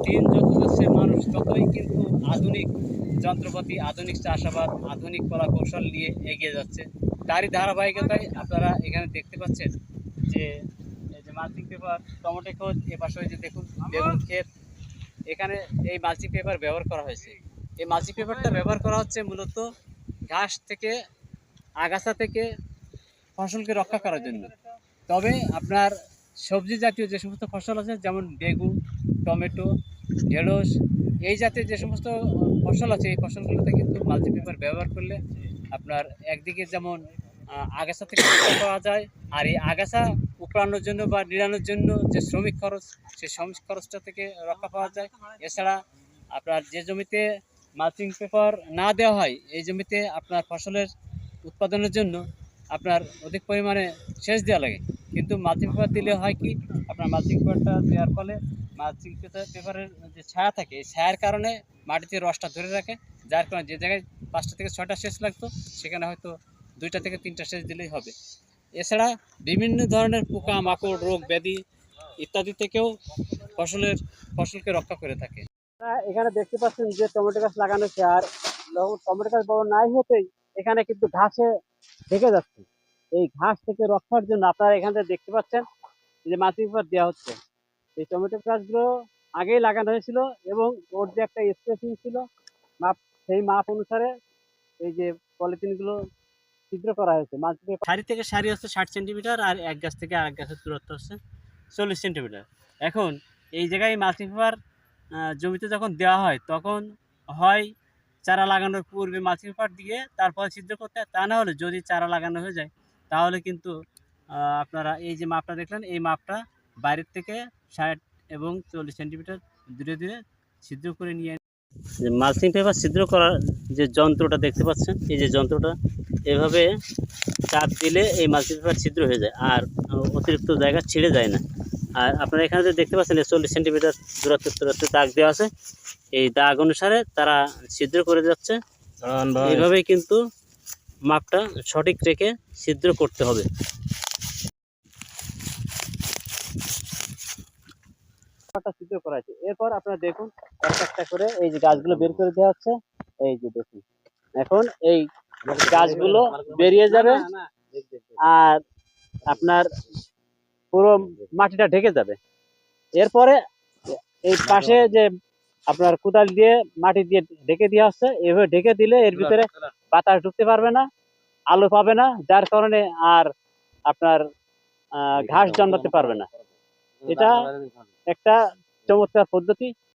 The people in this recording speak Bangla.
দিন যত যাচ্ছে মানুষ ততই কিন্তু আধুনিক যন্ত্রপাতি, আধুনিক চাষাবাদ, আধুনিক কলা কৌশল নিয়ে এগিয়ে যাচ্ছে। তারই ধারাবাহিকতায় আপনারা এখানে দেখতে পাচ্ছেন যে এই যে মালচিং পেপার, টমেটো ক্ষেত, এ পাশে ওই যে দেখুন বেগুন ক্ষেত, এখানে এই মালচিং পেপার ব্যবহার করা হয়েছে। এই মালচিং পেপারটা ব্যবহার করা হচ্ছে মূলত ঘাস থেকে, আগাছা থেকে ফসলকে রক্ষা করার জন্য। তবে আপনার সবজি জাতীয় যে সমস্ত ফসল আছে, যেমন বেগুন, টমেটো, ঢেঁড়স, এই জাতীয় যে সমস্ত ফসল আছে, এই ফসলগুলোতে কিন্তু মাল্টি পেপার ব্যবহার করলে আপনার একদিকে যেমন আগাছা থেকে রক্ষা পাওয়া যায়, আর এই আগাছা উপড়ানোর জন্য বা নিড়ানোর জন্য যে শ্রমিক খরচ, সেই শ্রমিক খরচটা থেকে রক্ষা পাওয়া যায়। এছাড়া আপনার যে জমিতে মালচিং পেপার না দেওয়া হয়, এই জমিতে আপনার ফসলের উৎপাদনের জন্য আপনার অধিক পরিমাণে সেচ দেওয়া লাগে। কিন্তু মালচিং পেপার দিলে হয় কি, আপনার মালচিং পেপারটা দেওয়ার ফলে মালচিং পেপারের যে ছায়া থাকে, এই ছায়ার কারণে মাটিতে রসটা ধরে রাখে, যার কারণে যে জায়গায় 5টা থেকে 6টা সেচ লাগতো সেখানে হয়তো 2টা থেকে 3টা সেচ দিলেই হবে। এছাড়া বিভিন্ন ধরনের পোকা মাকড়, রোগ ব্যাধি ইত্যাদি থেকেও ফসলকে রক্ষা করে থাকে। এখানে দেখতে পাচ্ছেন যে টমেটো গাছ লাগানো হয়েছে, আর টমেটো গাছ বড় নাই হতেই এখানে কিন্তু ঘাসে ঢেকে যাচ্ছে। এই ঘাস থেকে রক্ষার জন্য আপনারা এখানে দেখতে পাচ্ছেন যে মালচিং পেপার দেওয়া হচ্ছে। এই টমেটো গাছগুলো আগেই লাগানো হয়েছিল এবং ওর যে একটা স্পেসিং ছিল মাপ, সেই মাপ অনুসারে এই যে পলিথিনগুলো ছিদ্র করা হয়েছে। মালচিং পেপার সারি থেকে সারি হচ্ছে 60 সেন্টিমিটার, আর এক গাছ থেকে আরেক গাছের দূরত্ব হচ্ছে 40 সেন্টিমিটার। এখন এই জায়গায় মালচিং পেপার জমিতে যখন দেওয়া হয়, তখন হয় চারা লাগানোর পূর্বে মালচিং পেপার দিয়ে তারপর ছিদ্র করতে হয়। তা না হলে যদি চারা লাগানো হয়ে যায়, তাহলে কিন্তু আপনারা এই যে মাপটা দেখলেন, এই মাপটা বাইরের থেকে 60 এবং 40 সেন্টিমিটার দূরে দূরে ছিদ্র করে নিয়ে যে মালচিং পেপার ছিদ্র করার যে যন্ত্রটা দেখতে পাচ্ছেন, এই যে যন্ত্রটা এভাবে চাপ দিলে এই মালচিং পেপার ছিদ্র হয়ে যায়, আর অতিরিক্ত জায়গা ছিঁড়ে যায় না। আর আপনারা এখানে যে দেখতে পাচ্ছেন 40 সেন্টিমিটার দূরত্বে দাগ দেওয়া আছে, এই দাগ অনুসারে তারা ছিদ্র করে যাচ্ছে। এইভাবেই কিন্তু মাপটা সঠিক রেখে ছিদ্র করতে হবে। ছিদ্র করা আছে, এরপর আপনারা দেখুন একটা একটা করে এই যে গাছগুলো বের করে দেওয়া হচ্ছে। এই যে দেখুন এখন এই গাছগুলো বেরিয়ে যাবে, আর আপনার পুরো মাটিটা ঢেকে যাবে। এরপরে এই পাশে যে আপনার কোদাল দিয়ে মাটি দিয়ে ঢেকে দেওয়া হচ্ছে, এভাবে ঢেকে দিলে এর ভিতরে বাতাস ঢুকতে পারবে না, আলো পাবে না, যার কারণে আর আপনার ঘাস জন্মাতে পারবে না। এটা একটা চমৎকার পদ্ধতি।